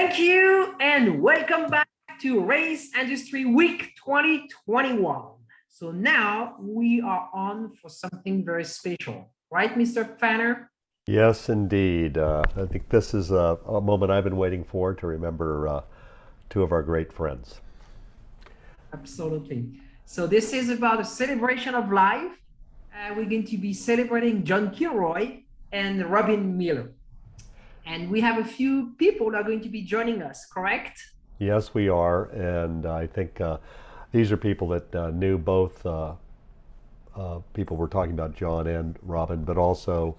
Thank you and welcome back to Race Industry Week 2021. So now we are on for something very special, right, Mr. Heiner? Yes, indeed. I think this is a moment I've been waiting for to remember two of our great friends. Absolutely. So this is about a celebration of life. We're going to be celebrating John Kilroy and Robin Miller. And we have a few people that are going to be joining us, correct? Yes, we are. And I think these are people that knew both people we're talking about, John and Robin, but also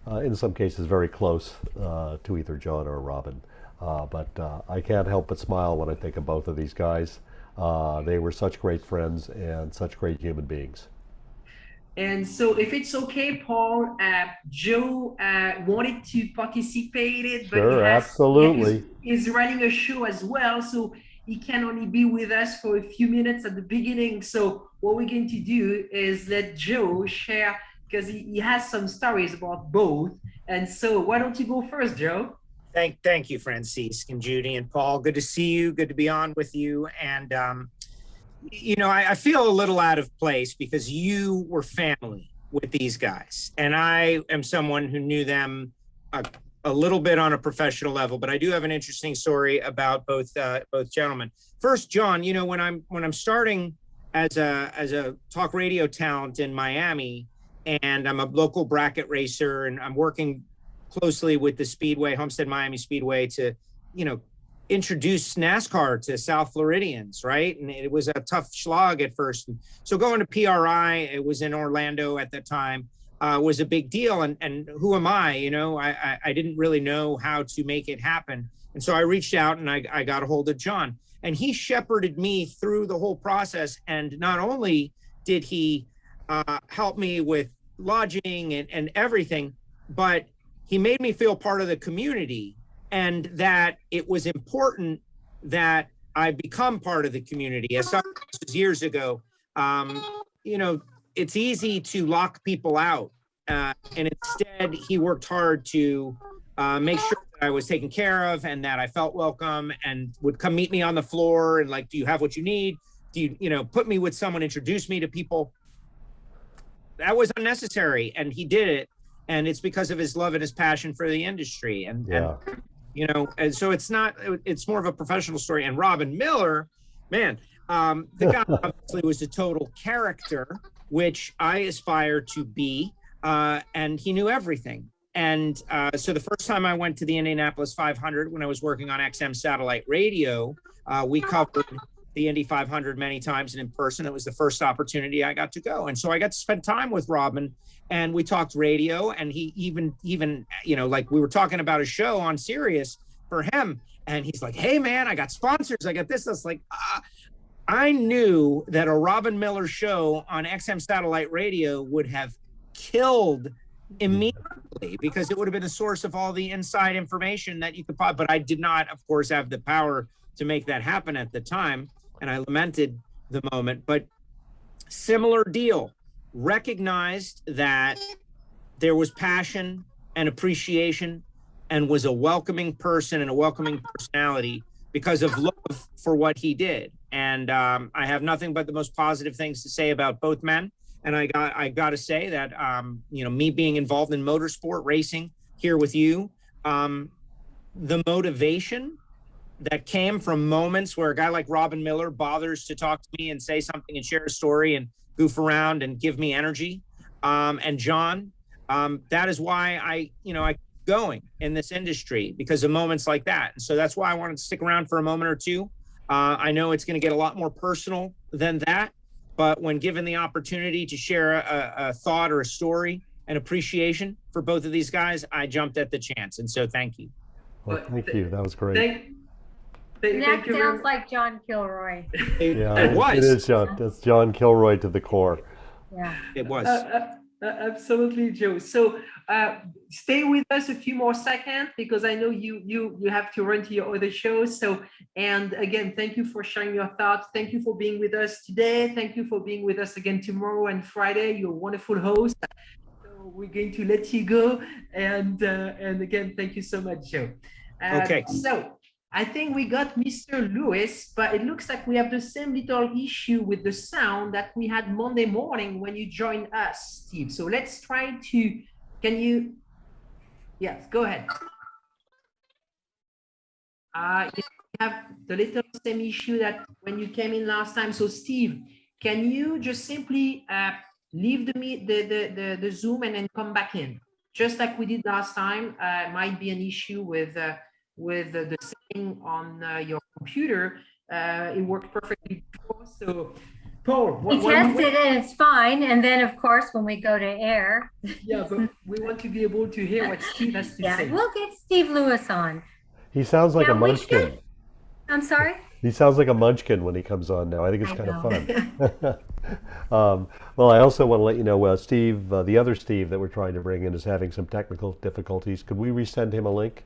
in some cases very close to either John or Robin. But I can't help but smile when I think of both of these guys. They were such great friends and such great human beings. And so if it's okay, Paul, Joe wanted to participate, but Sure, absolutely. he's running a show as well, so he can only be with us for a few minutes at the beginning. So what we're going to do is let Joe share, because he has some stories about both. And so why don't you go first, Joe? Thank you, Francisque and Judy and Paul. Good to see you. Good to be on with you. And you know, I feel a little out of place because you were family with these guys, and I am someone who knew them a little bit on a professional level. But I do have an interesting story about both gentlemen. First, John, you know, when I'm starting as a talk radio talent in Miami, and I'm a local bracket racer, and I'm working closely with the Speedway, Homestead Miami Speedway, to, you know, introduce NASCAR to South Floridians, right? And it was a tough slog at first. So going to PRI, it was in Orlando at the time, was a big deal. And who am I? You know, I didn't really know how to make it happen. And so I reached out and I got a hold of John, and he shepherded me through the whole process. And not only did he help me with lodging and everything, but he made me feel part of the community, and that it was important that I become part of the community. As some years ago, you know, it's easy to lock people out. And instead, he worked hard to make sure that I was taken care of and that I felt welcome, and would come meet me on the floor and like, do you have what you need? Do you know, put me with someone, introduce me to people. That was unnecessary, and he did it. And it's because of his love and his passion for the industry. And you know, and so it's more of a professional story. And Robin Miller, man, the guy obviously was a total character, which I aspire to be. And he knew everything. And so the first time I went to the Indianapolis 500, when I was working on XM satellite radio, we covered the Indy 500 many times, and in person, it was the first opportunity I got to go. And so I got to spend time with Robin, and we talked radio, and he even, you know, like we were talking about a show on Sirius for him. And he's like, hey man, I got sponsors. I got this. I was like, I knew that a Robin Miller show on XM satellite radio would have killed immediately, because it would have been a source of all the inside information that you could pop. But I did not, of course, have the power to make that happen at the time. And I lamented the moment, but similar deal. Recognized that there was passion and appreciation, and was a welcoming person and a welcoming personality because of love for what he did. And I have nothing but the most positive things to say about both men. And I got to say that, you know, me being involved in motorsport racing here with you, the motivation that came from moments where a guy like Robin Miller bothers to talk to me and say something and share a story and goof around and give me energy. And John, that is why I keep going in this industry, because of moments like that. And so that's why I wanted to stick around for a moment or two. I know it's going to get a lot more personal than that, but when given the opportunity to share a thought or a story and appreciation for both of these guys, I jumped at the chance. And so thank you. Well, thank you. That was great. That sounds like John Kilroy. Yeah, It was. It is John. That's John Kilroy to the core. Yeah, it was. Absolutely, Joe. So stay with us a few more seconds, because I know you have to run to your other shows. So, and again, thank you for sharing your thoughts. Thank you for being with us today. Thank you for being with us again tomorrow and Friday. You're a wonderful host. So we're going to let you go. And again, thank you so much, Joe. Okay. So I think we got Mr. Lewis, but it looks like we have the same little issue with the sound that we had Monday morning when you joined us, Steve. So let's try to, can you, yes, go ahead. You have the little same issue that when you came in last time. So Steve, can you just simply leave the Zoom and then come back in? Just like we did last time. Might be an issue with the setting on your computer. It worked perfectly before. So Paul, we tested and it's fine. And then of course, when we go to air. Yeah, but we want to be able to hear what Steve has to say. We'll get Steve Lewis on. He sounds like a munchkin. I'm sorry? He sounds like a munchkin when he comes on now. I think it's kind of fun. Well, I also want to let you know, Steve, the other Steve that we're trying to bring in is having some technical difficulties. Could we resend him a link?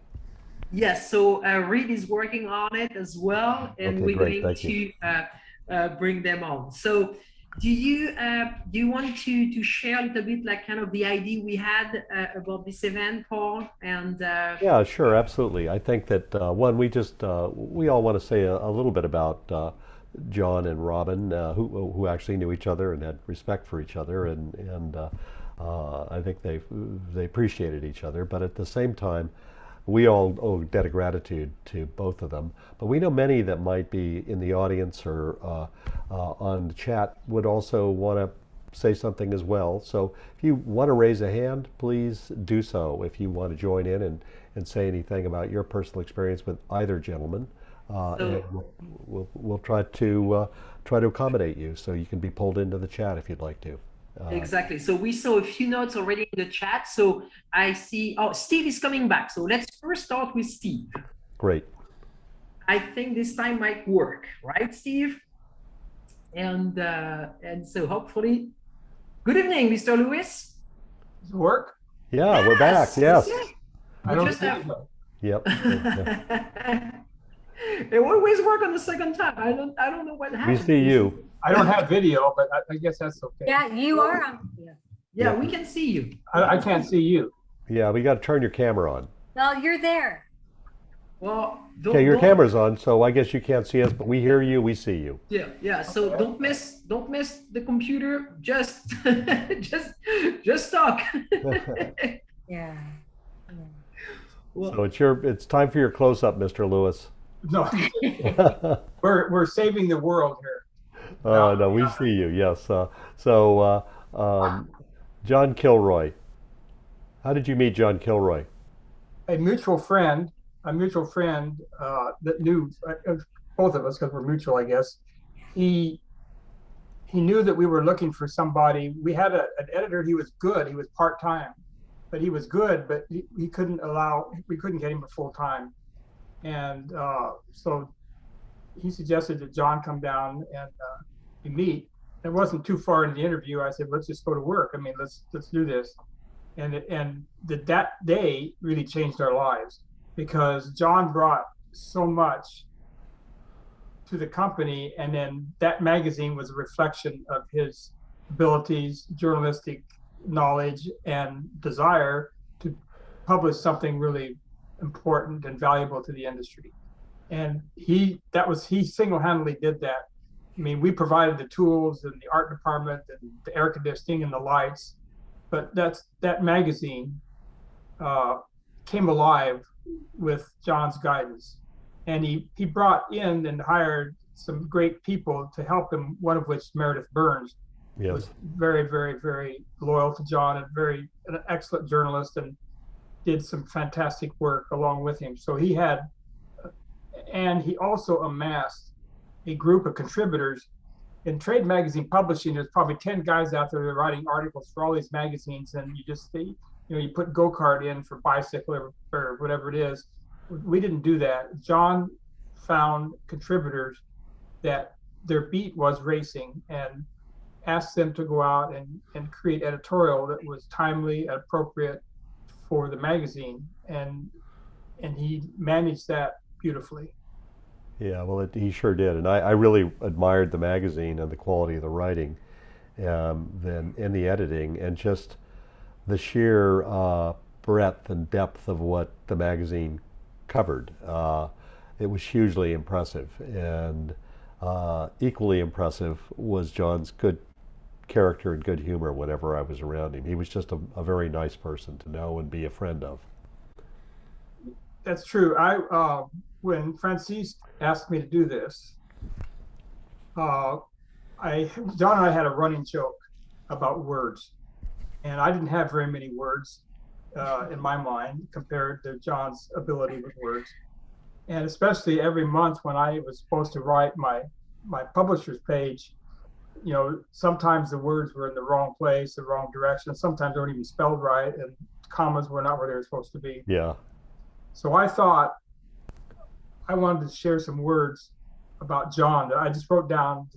Yes, so Reed is working on it as well, and Okay, we're great. going to bring them on. So do you want to share a little bit like kind of the idea we had about this event, Paul? And Yeah, sure, absolutely. I think that one, we all want to say a little bit about John and Robin, who actually knew each other and had respect for each other, and I think they appreciated each other. But at the same time, we all owe a debt of gratitude to both of them. But we know many that might be in the audience or on the chat would also want to say something as well. So if you want to raise a hand, please do so. If you want to join in and say anything about your personal experience with either gentleman, and we'll try to accommodate you so you can be pulled into the chat if you'd like to. Exactly. So we saw a few notes already in the chat. So I see, oh, Steve is coming back. So let's first start with Steve. Great. I think this time might work, right, Steve? And so hopefully, good evening, Mr. Lewis. Does it work? Yeah, yes, we're back. Yes. I don't think so. Yep. It always work on the second time. I don't know what happened. We see you. I don't have video, but I guess that's okay. Yeah, you are on video. Yeah, we can see you. I can't see you. Yeah, we got to turn your camera on. Well, you're there. Well, okay, your camera's on, so I guess you can't see us, but we hear you, we see you. Yeah. So don't miss the computer. Just just talk. Yeah. Well, so it's time for your close-up, Mr. Lewis. No, we're saving the world here. No, we see you. Yes. John Kilroy. How did you meet John Kilroy? A mutual friend that knew both of us because we're mutual, I guess. He knew that we were looking for somebody. We had an editor. He was good. He was part-time, but he was good. But we couldn't get him to full-time, and so he suggested that John come down and we meet. It wasn't too far into the interview. I said, let's just go to work. I mean, let's do this. And that day really changed our lives because John brought so much to the company, and then that magazine was a reflection of his abilities, journalistic knowledge, and desire to publish something really important and valuable to the industry. And he single-handedly did that. I mean, we provided the tools and the art department and the air conditioning and the lights, but that magazine came alive with John's guidance. And he brought in and hired some great people to help him, one of which Meredith Burns was very, very, very loyal to John and an excellent journalist and did some fantastic work along with him. So he also amassed a group of contributors. In trade magazine publishing, there's probably 10 guys out there that are writing articles for all these magazines, and you put go-kart in for bicycle or whatever it is. We didn't do that. John found contributors that their beat was racing and asked them to go out and create editorial that was timely and appropriate for the magazine, and he managed that beautifully. Yeah, well, he sure did, and I really admired the magazine and the quality of the writing, and the editing, and just the sheer breadth and depth of what the magazine covered. it was hugely impressive. And equally impressive was John's good character and good humor whenever I was around him. He was just a very nice person to know and be a friend of. That's true. When Francis asked me to do this, John and I had a running joke about words, and I didn't have very many words in my mind compared to John's ability with words. And especially every month when I was supposed to write my publisher's page, sometimes the words were in the wrong place, the wrong direction. Sometimes they weren't even spelled right, and commas were not where they were supposed to be. Yeah. So I thought I wanted to share some words about John that I just wrote down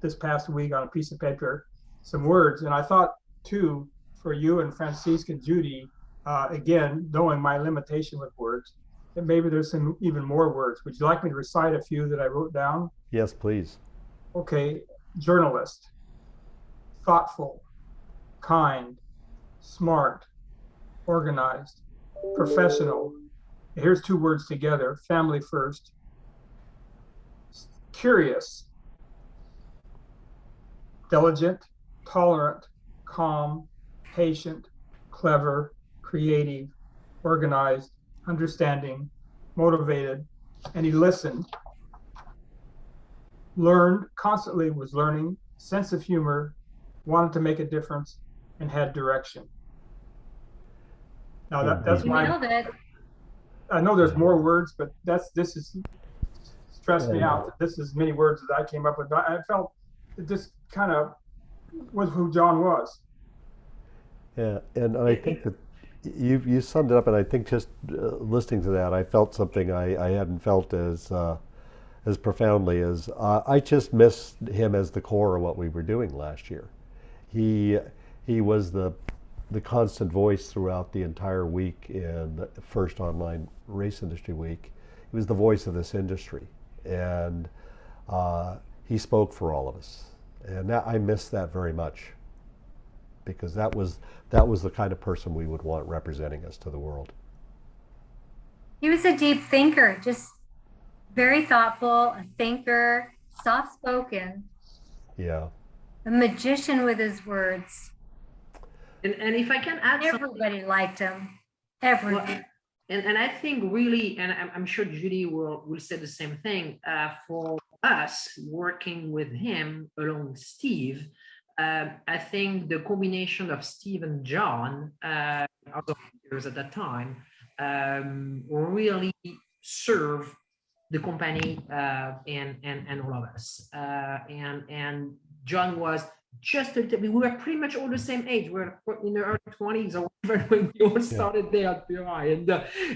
this past week on a piece of paper, some words. And I thought, too, for you and Francisque and Judy, again, knowing my limitation with words, that maybe there's some even more words. Would you like me to recite a few that I wrote down? Yes, please. Okay. Journalist, thoughtful, kind, smart, organized, professional. Here's two words together: family first. Curious, diligent, tolerant, calm, patient, clever, creative, organized, understanding, motivated, and he listened. Learned, constantly was learning, sense of humor, wanted to make a difference, and had direction. Now that's You nailed it. I know there's more words, but this is stressed me out. This is many words that I came up with. I felt that this kind of was who John was. Yeah, and I think that you summed it up, and I think just listening to that, I felt something I hadn't felt as profoundly as I just missed him as the core of what we were doing last year. He was the constant voice throughout the entire week in the first online race industry week. He was the voice of this industry, and he spoke for all of us. And I miss that very much, because that was the kind of person we would want representing us to the world. He was a deep thinker, just very thoughtful, a thinker, soft-spoken. Yeah. A magician with his words. And if I can add something. Everybody liked him. Everybody. Well, and I think really, and I'm sure Judy will say the same thing, for us working with him along with Steve, I think the combination of Steve and John, out of years at that time, really serve the company and all of us. And John was just a little bit, we were pretty much all the same age. We were in the early 20s or whatever when we all started there at PRI.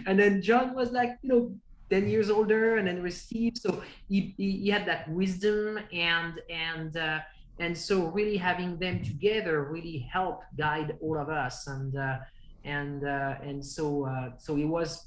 And then John was like, 10 years older, and then with Steve. So he had that wisdom and so really having them together really helped guide all of us. And so he was,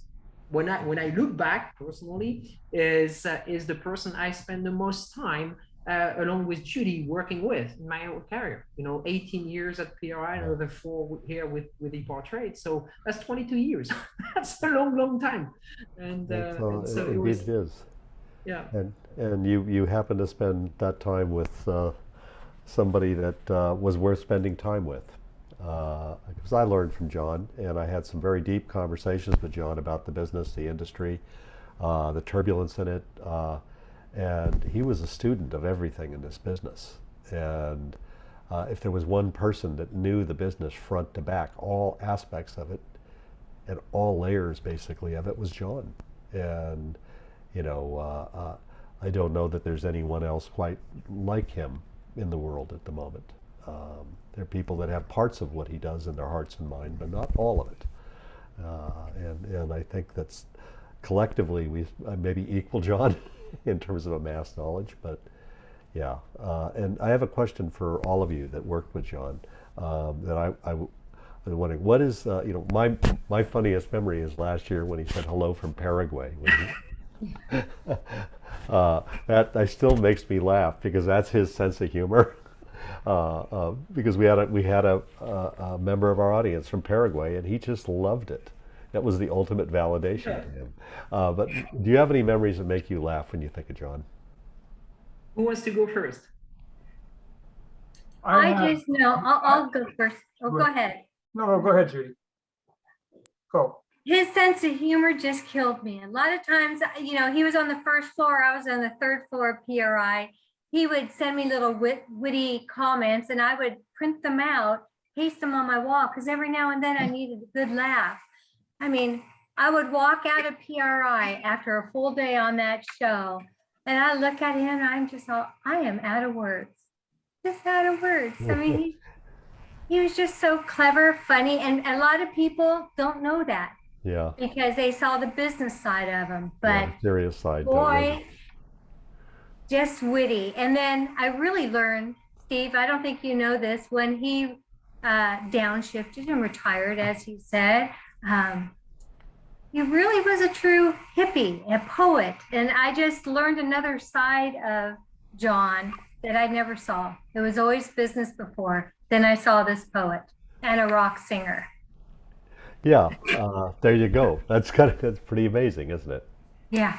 when I look back personally, is the person I spend the most time along with Judy working with in my own career. 18 years at PRI, another 4 here with EPARTRADE. So that's 22 years. That's a long time. And so it was, is. Yeah. And you happen to spend that time with somebody that was worth spending time with. Because I learned from John, and I had some very deep conversations with John about the business, the industry, the turbulence in it, and he was a student of everything in this business. And if there was one person that knew the business front to back, all aspects of it, and all layers basically of it, was John. And I don't know that there's anyone else quite like him in the world at the moment. There are people that have parts of what he does in their hearts and mind, but not all of it. And I think that's collectively we maybe equal John in terms of amassed knowledge, but yeah. And I have a question for all of you that worked with John. That I was wondering, what is my funniest memory is last year when he said hello from Paraguay. That still makes me laugh, because that's his sense of humor. Because we had a member of our audience from Paraguay, and he just loved it. That was the ultimate validation to him. But do you have any memories that make you laugh when you think of John? Who wants to go first? I just know, I'll go first. Oh, go ahead. No, go ahead, Judy. Go. His sense of humor just killed me. A lot of times, he was on the first floor, I was on the third floor of PRI. He would send me little witty comments, and I would print them out, paste them on my wall, because every now and then I needed a good laugh. I mean, I would walk out of PRI after a full day on that show, and I look at him, and I'm just all, I am out of words. Just out of words. I mean, he was just so clever, funny, and a lot of people don't know that. Yeah. Because they saw the business side of him, but yeah, serious side. boy, just witty. And then I really learned, Steve, I don't think you know this, when he downshifted and retired, as he said, he really was a true hippie, a poet. And I just learned another side of John that I never saw. It was always business before. Then I saw this poet and a rock singer. Yeah, there you go. That's pretty amazing, isn't it? Yeah,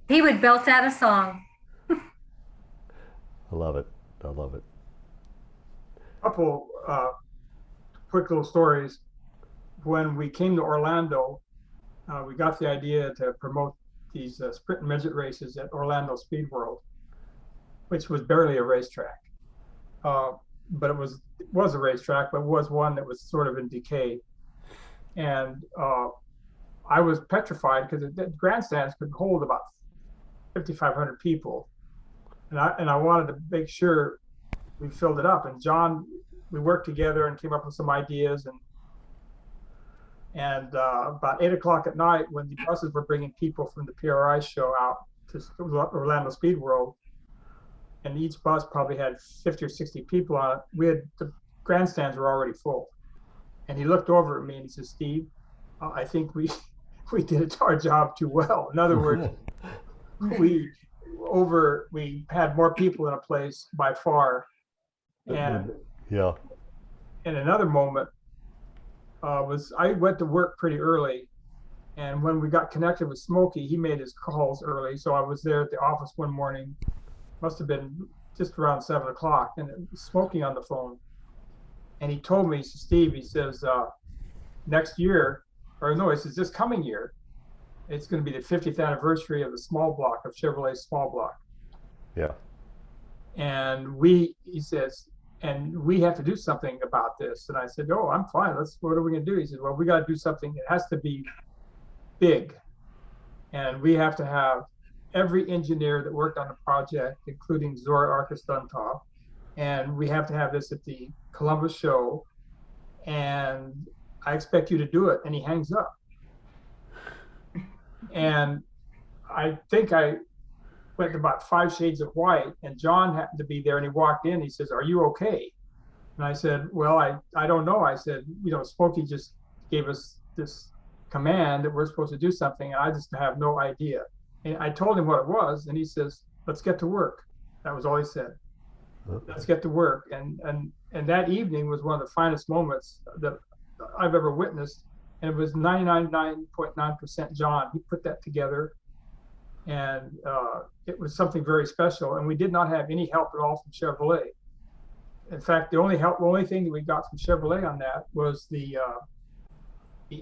he would belt out a song. I love it. I love it. Couple quick little stories. When we came to Orlando, we got the idea to promote these sprint and midget races at Orlando Speed World, which was barely a racetrack. But it was a racetrack, but was one that was sort of in decay. And I was petrified because the grandstands could hold about 5,500 people, and I wanted to make sure we filled it up. And John, we worked together and came up with some ideas. And about 8 o'clock at night, when the buses were bringing people from the PRI show out to Orlando Speed World, and each bus probably had 50 or 60 people on it, the grandstands were already full. And he looked over at me and he said, "Steve, I think we did our job too well." In other words, we had more people in a place by far. And yeah. And another moment was I went to work pretty early, and when we got connected with Smokey, he made his calls early. So I was there at the office one morning, must have been just around 7 o'clock, and it was Smokey on the phone. And he told me, "Steve," he says, "next year, or no, he says this coming year, it's going to be the 50th anniversary of the small block, of Chevrolet small block." Yeah. And he says, "and we have to do something about this." And I said, "Oh, I'm fine. What are we going to do?" He said, "Well, we got to do something. It has to be big. And we have to have every engineer that worked on the project, including Zora Arkus-Duntop. And we have to have this at the Columbus show. And I expect you to do it." And he hangs up. And I think I went to about 5 shades of white, and John happened to be there, and he walked in. He says, "Are you okay?" And I said, "Well, I don't know." I said, Smokey just gave us this command that we're supposed to do something, and I just have no idea. And I told him what it was, and he says, "Let's get to work." That was all he said. Let's get to work. And that evening was one of the finest moments that I've ever witnessed. And it was 99.9% John. He put that together. And it was something very special. And we did not have any help at all from Chevrolet. In fact, the only thing that we got from Chevrolet on that was the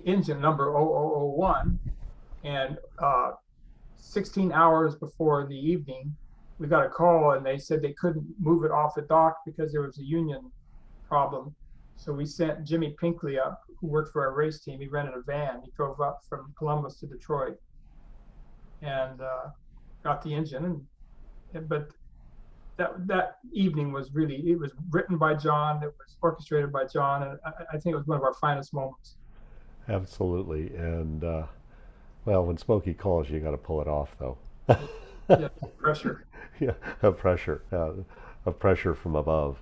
engine number 0001. And 16 hours before the evening, we got a call, and they said they couldn't move it off the dock because there was a union problem. So we sent Jimmy Pinkley up, who worked for our race team. He rented a van. He drove up from Columbus to Detroit and got the engine. But that evening was it was written by John. It was orchestrated by John. And I think it was one of our finest moments. Absolutely. And well, when Smokey calls, you got to pull it off, though. Yeah, pressure. Yeah, a pressure from above.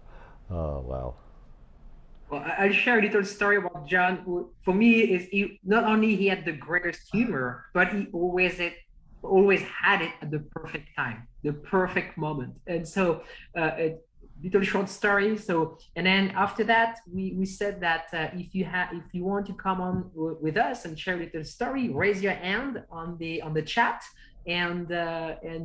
Oh, wow. Well, I'll share a little story about John. For me, not only he had the greatest humor, but he always had it at the perfect time, the perfect moment. And so little short story. So, and then after that, we said that if you want to come on with us and share a little story, raise your hand on the chat, and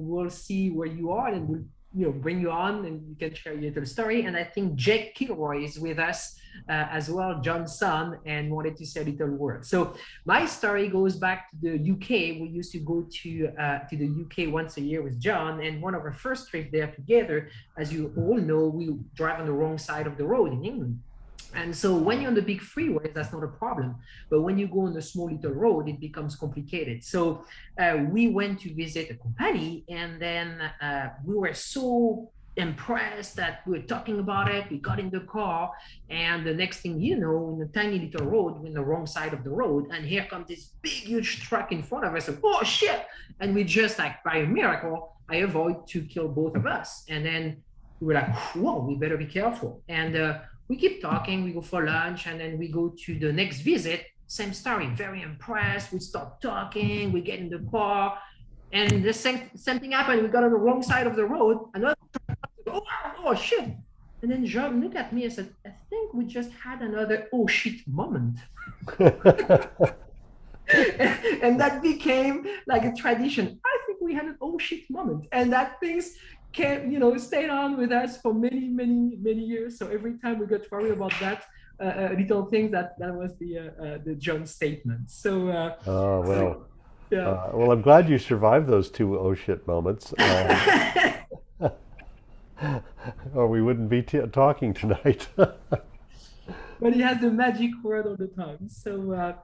we'll see where you are, and we'll bring you on, and you can share your little story. And I think Jake Kilroy is with us as well, John's son, and wanted to say a little word. So my story goes back to the UK. We used to go to the UK once a year with John, and one of our first trips there together, as you all know, we drive on the wrong side of the road in England. And so when you're on the big freeways, that's not a problem. But when you go on the small little road, it becomes complicated. So we went to visit a company, and then we were so impressed that we were talking about it. We got in the car, and the next thing you know, in a tiny little road, we're on the wrong side of the road, and here comes this big, huge truck in front of us. And, oh shit! And we just, like, by a miracle, I avoid to kill both of us. And then we were like, whoa, we better be careful. And we keep talking, we go for lunch, and then we go to the next visit. Same story, very impressed. We start talking, we get in the car, and the same thing happened. We got on the wrong side of the road. Another, oh shit. And then John looked at me and said, I think we just had another oh shit moment. And that became like a tradition. I think we had an oh shit moment. And that things stayed on with us for many, many, many years. So every time we got to worry about that little things, that was the John statement. So well, I'm glad you survived those two oh shit moments, or we wouldn't be talking tonight. But he has the magic word all the time. So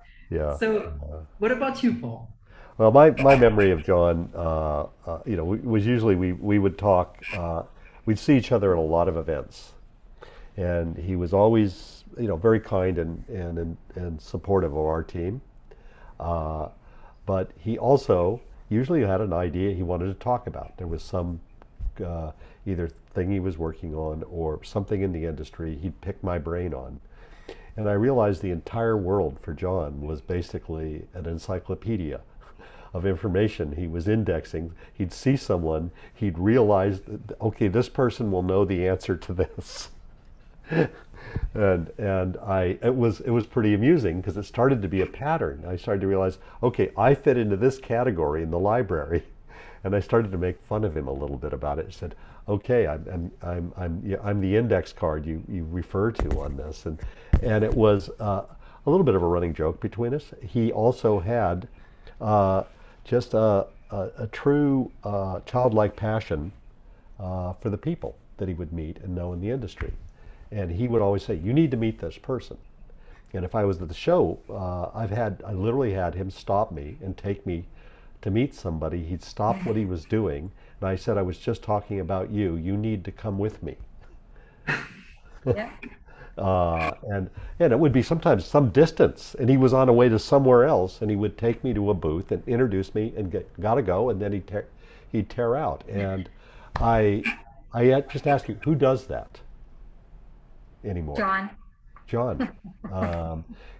what about you, Paul? Well, my memory of John, was usually we would talk, we'd see each other at a lot of events, and he was always, very kind and supportive of our team. But he also usually had an idea he wanted to talk about. There was some either thing he was working on or something in the industry he'd pick my brain on. And I realized the entire world for John was basically an encyclopedia of information he was indexing. He'd see someone, he'd realize that, okay, this person will know the answer to this. and it was pretty amusing, because it started to be a pattern. I started to realize, okay, I fit into this category in the library, and I started to make fun of him a little bit about it. I said, okay, I'm the index card you refer to on this, and it was a little bit of a running joke between us. He also had just a true childlike passion for the people that he would meet and know in the industry. And he would always say, you need to meet this person. And if I was at the show, I literally had him stop me and take me to meet somebody. He'd stop what he was doing, and I said, I was just talking about you. You need to come with me. Yeah. And it would be sometimes some distance, and he was on a way to somewhere else, and he would take me to a booth and introduce me and gotta go, and then he'd tear out. And I just ask you, who does that anymore? John.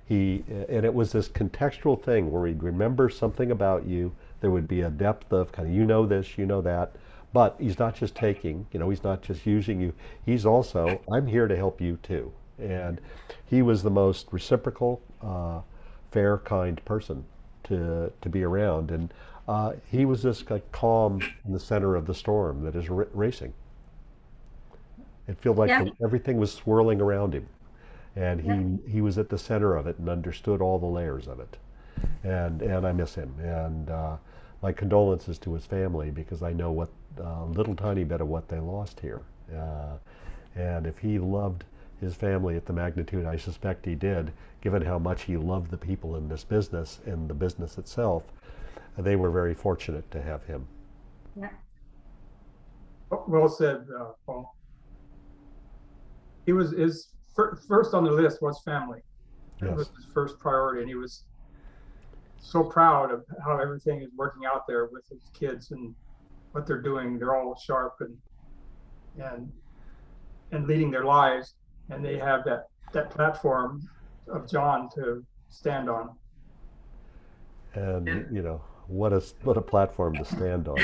And it was this contextual thing where he'd remember something about you. There would be a depth of kind of, you know this, you know that, but he's not just taking, he's not just using you. He's also, I'm here to help you too. And he was the most reciprocal, fair, kind person to be around. And he was this calm in the center of the storm that is racing. It felt like everything was swirling around him, and he was at the center of it and understood all the layers of it. And I miss him. And my condolences to his family, because I know what little tiny bit of what they lost here. And if he loved his family at the magnitude I suspect he did, given how much he loved the people in this business and the business itself, they were very fortunate to have him. Yeah. Well said, Paul. He was his first on the list was family. That was his first priority, and he was so proud of how everything is working out there with his kids and what they're doing. They're all sharp and leading their lives, and they have that platform of John to stand on. And what a platform to stand on.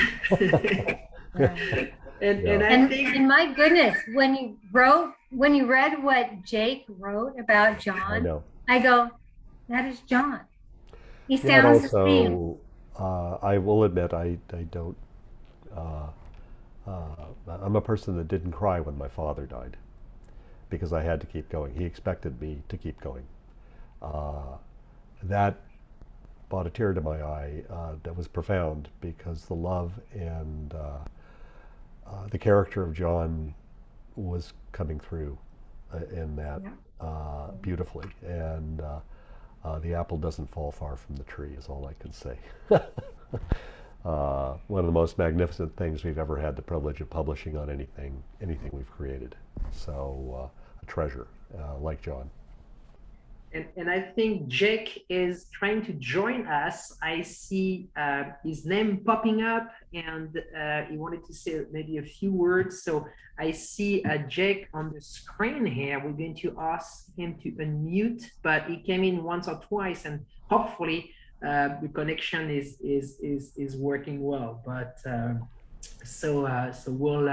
And I And, think and my goodness, when you read what Jake wrote about I John, know. I go, that is John. He Yeah, and sounds the same. also, I will admit, I don't, uh, I'm a person that didn't cry when my father died because I had to keep going. He expected me to keep going. That brought a tear to my eye that was profound because the love and the character of John was coming through in that beautifully. And the apple doesn't fall far from the tree is all I can say. One of the most magnificent things we've ever had the privilege of publishing on anything we've created. So a treasure, like John. and I think Jake is trying to join us. I see his name popping up, and he wanted to say maybe a few words. So I see Jake on the screen here. We're going to ask him to unmute, but he came in once or twice, and hopefully the connection is working well. But so we'll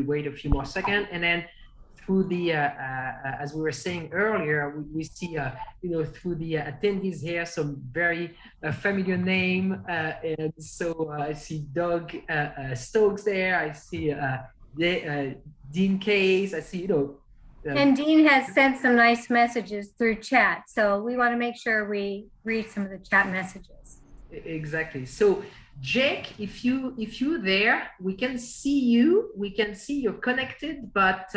wait a few more seconds, and then through the as we were saying earlier, we see through the attendees here some very familiar name, and so I see Doug Stokes there. I see Dean Case. I see And Dean has sent some nice messages through chat. So we want to make sure we read some of the chat messages. Exactly. So Jake, if you're there, we can see you. We can see you're connected, but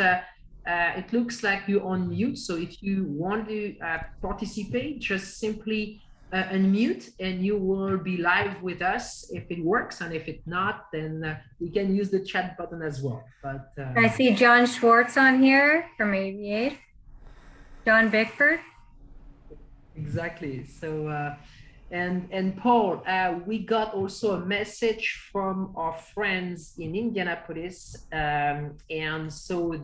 it looks like you're on mute. So if you want to participate, just simply unmute and you will be live with us if it works. And if it not, then we can use the chat button as well. But I see John Schwartz on here from 88. John Bickford. Exactly. So and Paul, we got also a message from our friends in Indianapolis, and so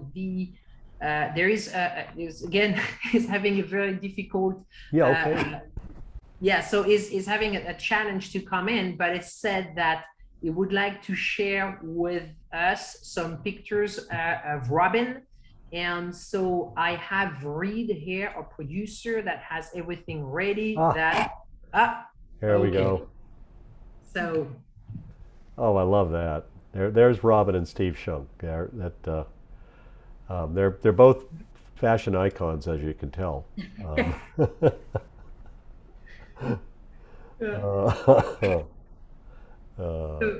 there is again is having a very difficult so is having a challenge to come in, but it said that he would like to share with us some pictures of Robin. And so I have Reed here, a producer that has everything ready. There we go. So. Oh, I love that. There's Robin and Steve Shunk. They're both fashion icons, as you can tell. So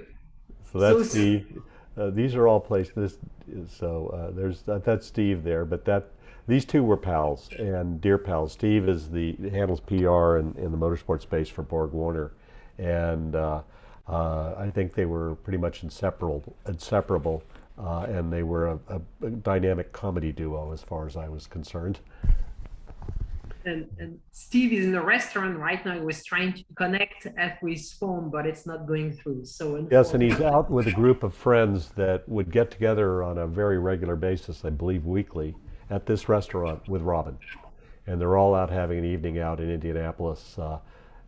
that's Steve. These are all places. So that's Steve there, but these two were pals and dear pals. Steve handles PR in the motorsport space for Borg Warner, and I think they were pretty much inseparable, and they were a dynamic comedy duo as far as I was concerned. And Steve is in a restaurant right now. He was trying to connect with his phone, but it's not going through. So yes, and he's out with a group of friends that would get together on a very regular basis, I believe weekly, at this restaurant with Robin. And they're all out having an evening out in Indianapolis,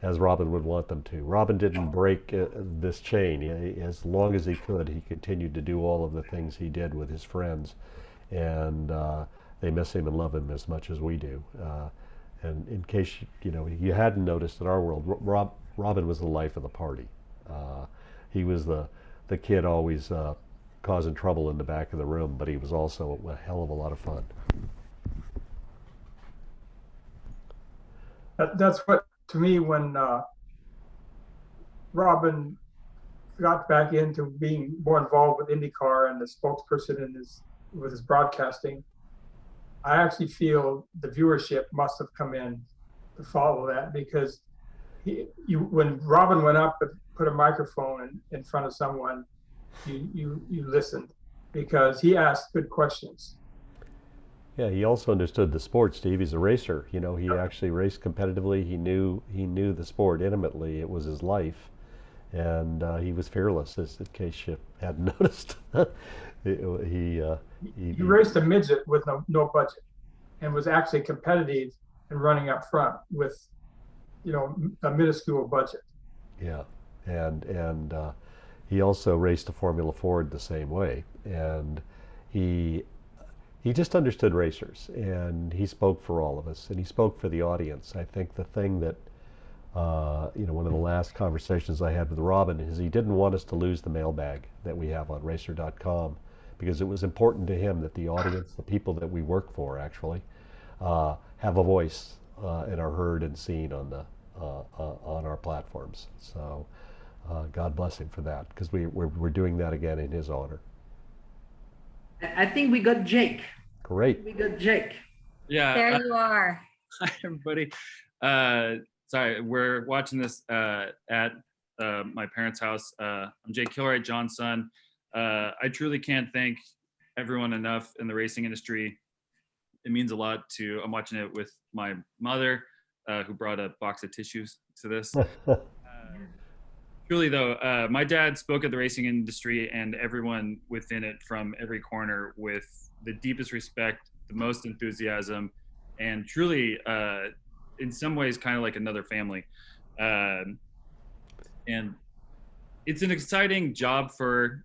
as Robin would want them to. Robin didn't break this chain. As long as he could, he continued to do all of the things he did with his friends. And they miss him and love him as much as we do. And in case you hadn't noticed, in our world, Robin was the life of the party. He was the kid always causing trouble in the back of the room, but he was also a hell of a lot of fun. That's what, to me, when Robin got back into being more involved with IndyCar and the spokesperson with his broadcasting, I actually feel the viewership must have come in to follow that, because when Robin went up and put a microphone in front of someone, you listened, because he asked good questions. Yeah, he also understood the sport, Steve. He's a racer. He actually raced competitively. He knew the sport intimately. It was his life, and he was fearless. As in case you hadn't noticed, he raced a midget with no budget, and was actually competitive and running up front with, a minuscule budget. Yeah, and he also raced a Formula Ford the same way, and he just understood racers, and he spoke for all of us, and he spoke for the audience. I think the thing that one of the last conversations I had with Robin is he didn't want us to lose the mailbag that we have on racer.com, because it was important to him that the audience, the people that we work for actually, have a voice and are heard and seen on our platforms. So God bless him for that, because we're doing that again in his honor. I think we got Jake. Great. We got Jake. Yeah. There you are. Hi, everybody. Sorry, we're watching this at my parents' house. I'm Jake Kilroy, John's son. I truly can't thank everyone enough in the racing industry. It means a lot to, I'm watching it with my mother, who brought a box of tissues to this. Truly though, my dad spoke at the racing industry and everyone within it from every corner with the deepest respect, the most enthusiasm, and truly, in some ways, kind of like another family. And it's an exciting job for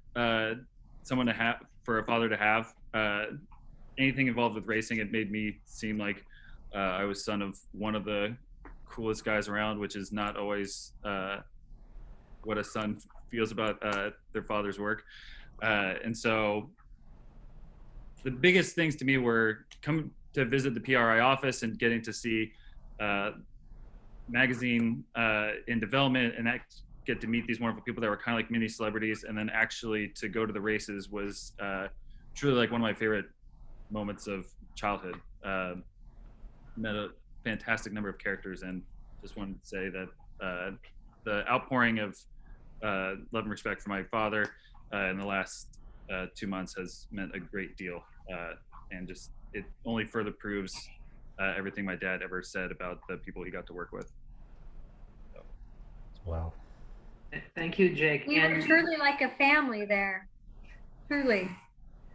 someone to have, for a father to have. Anything involved with racing, it made me seem like I was son of one of the coolest guys around, which is not always what a son feels about their father's work. And so the biggest things to me were coming to visit the PRI office and getting to see magazine in development and get to meet these wonderful people that were kind of like mini celebrities, and then actually to go to the races was truly like one of my favorite moments of childhood. Met a fantastic number of characters, and just wanted to say that the outpouring of love and respect for my father in the last 2 months has meant a great deal, and just it only further proves everything my dad ever said about the people he got to work with. So. Wow. Thank you, Jake. We were truly like a family there. Truly.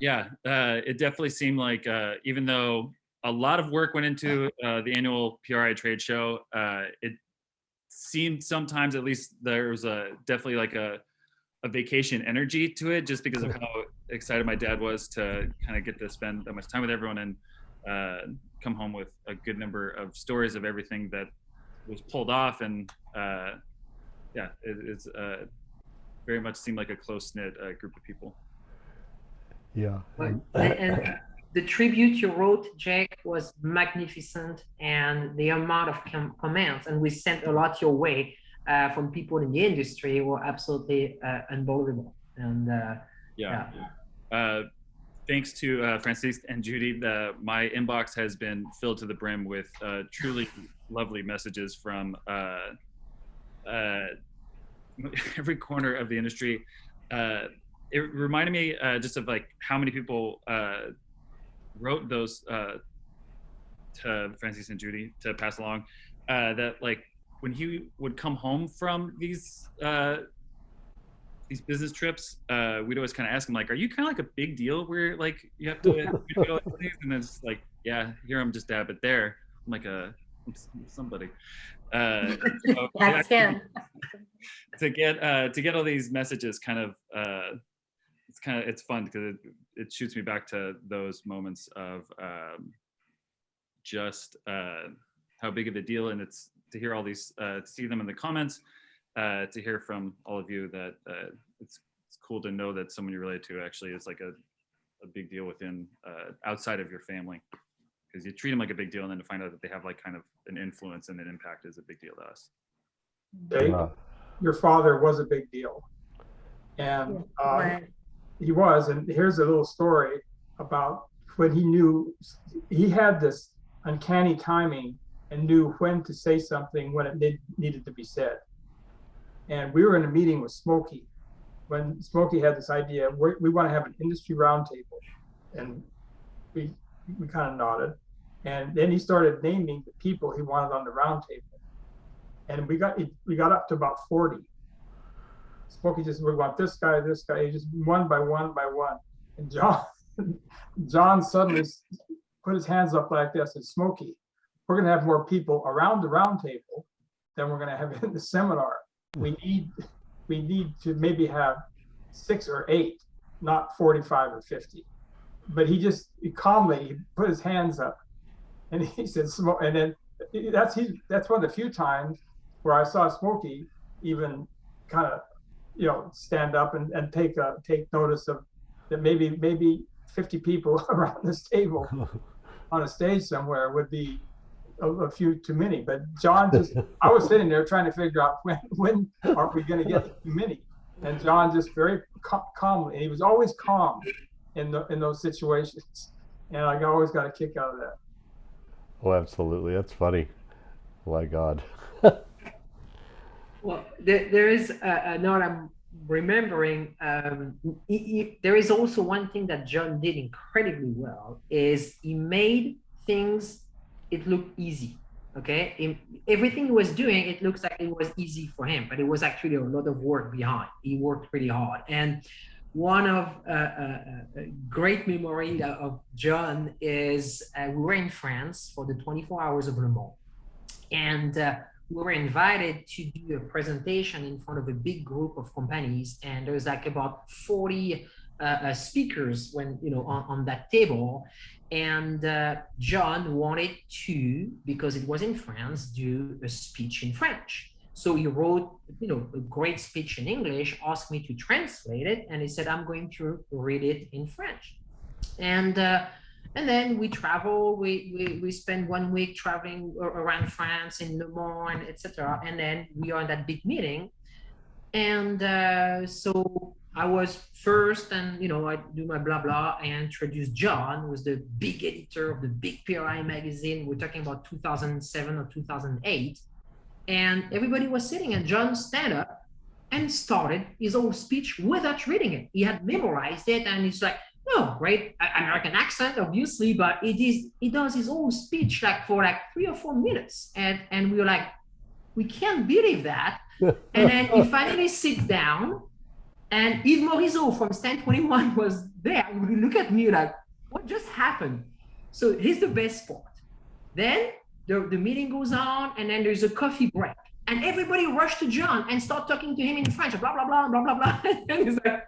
Yeah, it definitely seemed like even though a lot of work went into the annual PRI trade show, it seemed sometimes, at least, there was definitely like a vacation energy to it, just because of how excited my dad was to kind of get to spend that much time with everyone and come home with a good number of stories of everything that was pulled off. And yeah, it's very much seemed like a close-knit group of people. Yeah. And the tribute you wrote, Jake, was magnificent, and the amount of comments, and we sent a lot your way from people in the industry, were absolutely unbelievable. And yeah. Thanks to Francis and Judy, my inbox has been filled to the brim with truly lovely messages from every corner of the industry. It reminded me just of like how many people wrote those to Francis and Judy to pass along, that like when he would come home from these business trips, we'd always kind of ask him like, are you kind of like a big deal where like you have to go like these? And it's like, yeah, here I'm just dad, but there I'm like I'm somebody. So That's him. to get all these messages kind of it's fun because it shoots me back to those moments of just how big of a deal, and it's to hear all these, to see them in the comments, to hear from all of you that it's cool to know that someone you relate to actually is like a big deal within outside of your family, because you treat them like a big deal, and then to find out that they have like kind of an influence and an impact is a big deal to us. Dave, your father was a big deal, and he was. And here's a little story about when he knew he had this uncanny timing and knew when to say something when it needed to be said. And we were in a meeting with Smokey when Smokey had this idea, we want to have an industry roundtable, and we kind of nodded. And then he started naming the people he wanted on the roundtable, and we got up to about 40. Smokey just, we want this guy, he just one by one. And John suddenly put his hands up like this and said, Smokey, we're going to have more people around the round table than we're going to have in the seminar. We need to maybe have 6 or 8. not 45 or 50. But he calmly put his hands up, and he said, "Smoke." And then that's one of the few times where I saw Smokey even kind of, stand up and take notice of that maybe 50 people around this table on a stage somewhere would be a few too many. But John I was sitting there trying to figure out when are we going to get too many, and John just very calmly, and he was always calm in those situations, and I always got a kick out of that. Oh, absolutely. That's funny. Oh my God. Well, there is now I'm remembering. There is also one thing that John did incredibly well is he made things it look easy. Okay, everything he was doing, it looks like it was easy for him, but it was actually a lot of work behind. He worked pretty hard, and one of great memory of John is we were in France for the 24 Hours of Le Mans, and we were invited to do a presentation in front of a big group of companies, and there was like about 40 speakers on that table, and John wanted to, because it was in France, do a speech in French. So he wrote, a great speech in English, asked me to translate it, and he said, "I'm going to read it in French." And then we travel. We spend 1 week traveling around France in Le Mans, and etc. And then we are in that big meeting, and so I was first, and I do my blah blah. I introduced John, who was the big editor of the big PRI magazine. We're talking about 2007 or 2008. And everybody was sitting, and John stand up and started his whole speech without reading it. He had memorized it, and he's like, "Oh, great American accent, obviously," but he does his whole speech for 3 or 4 minutes, and we were like, "We can't believe that." And then he finally sits down, and Yves Morisot from Stand 21 was there. He would look at me like, "What just happened?" So here's the best part. Then the meeting goes on, and then there's a coffee break, and everybody rushed to John and start talking to him in French, blah blah blah blah blah blah. And he's like,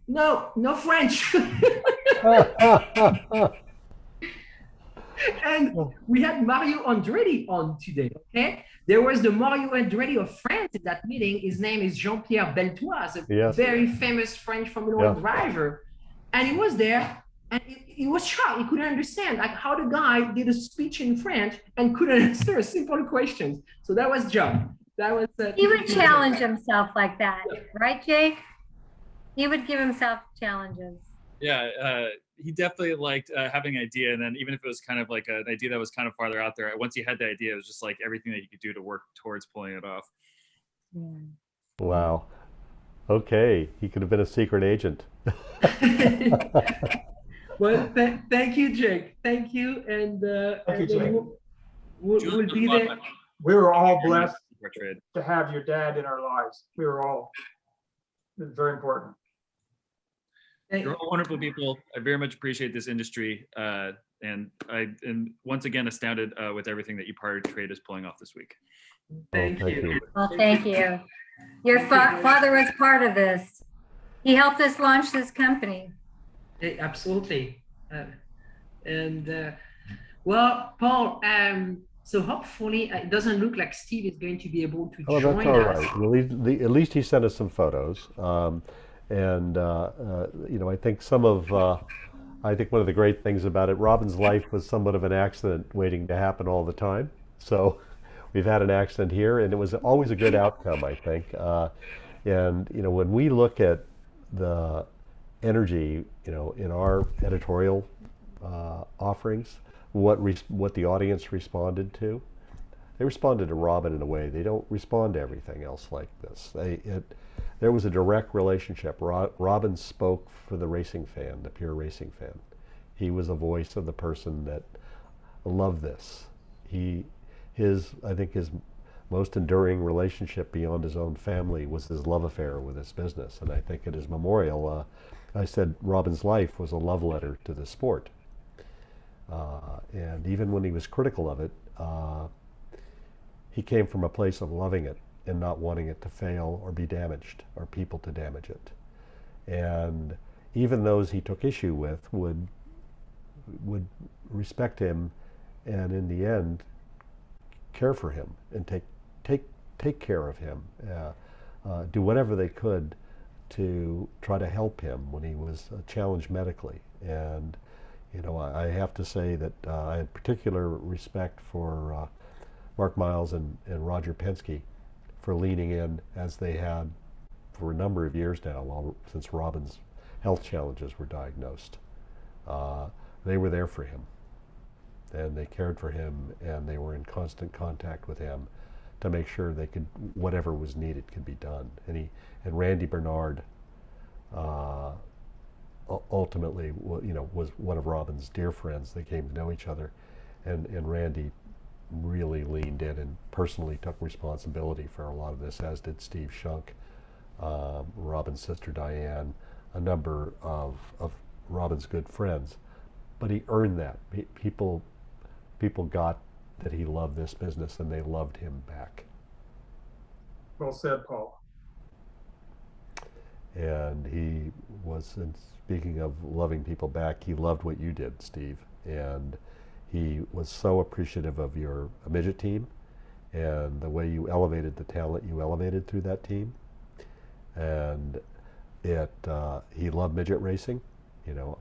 no French. And we had Mario Andretti on today. Okay, there was the Mario Andretti of France at that meeting. His name is Jean-Pierre Beltoise, a very famous French Formula One driver, and he was there. And he was shocked. He couldn't understand how the guy did a speech in French and couldn't answer simple questions. So that was John. That was. He would challenge himself like that, right, Jake? He would give himself challenges. Yeah, he definitely liked having an idea, and then even if it was kind of like an idea that was kind of farther out there, once he had the idea, it was just like everything that he could do to work towards pulling it off. Yeah. Wow. Okay, he could have been a secret agent. Well, thank you, Jake. Thank you, and Thank you, Jake. We'll be there. We were all blessed to have your dad in our lives. It was very important. You're all wonderful people. I very much appreciate this industry, and I am once again astounded with everything that EPARTRADE is pulling off this week. Thank you. Well, thank you. Your father was part of this. He helped us launch this company. Absolutely. Well, Paul, so hopefully it doesn't look like Steve is going to be able to join us. Oh, that's all right. Well, at least he sent us some photos. I think I think one of the great things about it, Robin's life was somewhat of an accident waiting to happen all the time. So we've had an accident here, and it was always a good outcome, I think. When we look at the energy, in our editorial offerings, what the audience responded to, they responded to Robin in a way they don't respond to everything else like this. There was a direct relationship. Robin spoke for the racing fan, the pure racing fan. He was a voice of the person that loved this. I think his most enduring relationship beyond his own family was his love affair with his business. And I think at his memorial, I said Robin's life was a love letter to the sport. And even when he was critical of it, he came from a place of loving it and not wanting it to fail or be damaged or people to damage it. And even those he took issue with would respect him, and in the end care for him and take care of him, do whatever they could to try to help him when he was challenged medically. And I have to say that I had particular respect for Mark Miles and Roger Penske for leaning in as they had for a number of years now, since Robin's health challenges were diagnosed. They were there for him, and they cared for him, and they were in constant contact with him to make sure whatever was needed could be done. And Randy Bernard ultimately, was one of Robin's dear friends. They came to know each other, and Randy really leaned in and personally took responsibility for a lot of this, as did Steve Shunk, Robin's sister Diane, a number of Robin's good friends. But he earned that. People got that he loved this business, and they loved him back. Well said, Paul. And he was, and speaking of loving people back, he loved what you did, Steve. And he was so appreciative of your midget team and the way you elevated the talent you elevated through that team. And he loved midget racing.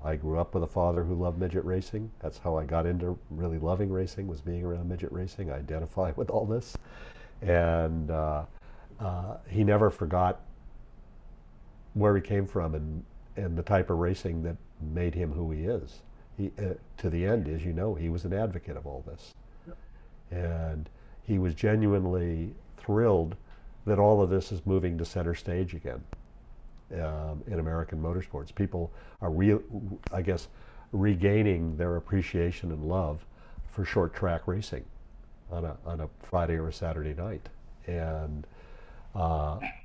I grew up with a father who loved midget racing. That's how I got into really loving racing, was being around midget racing. I identify with all this. And he never forgot where he came from and the type of racing that made him who he is. He, to the end, as you know, he was an advocate of all this. And he was genuinely thrilled that all of this is moving to center stage again in American motorsports. People are, regaining their appreciation and love for short track racing on a Friday or a Saturday night. And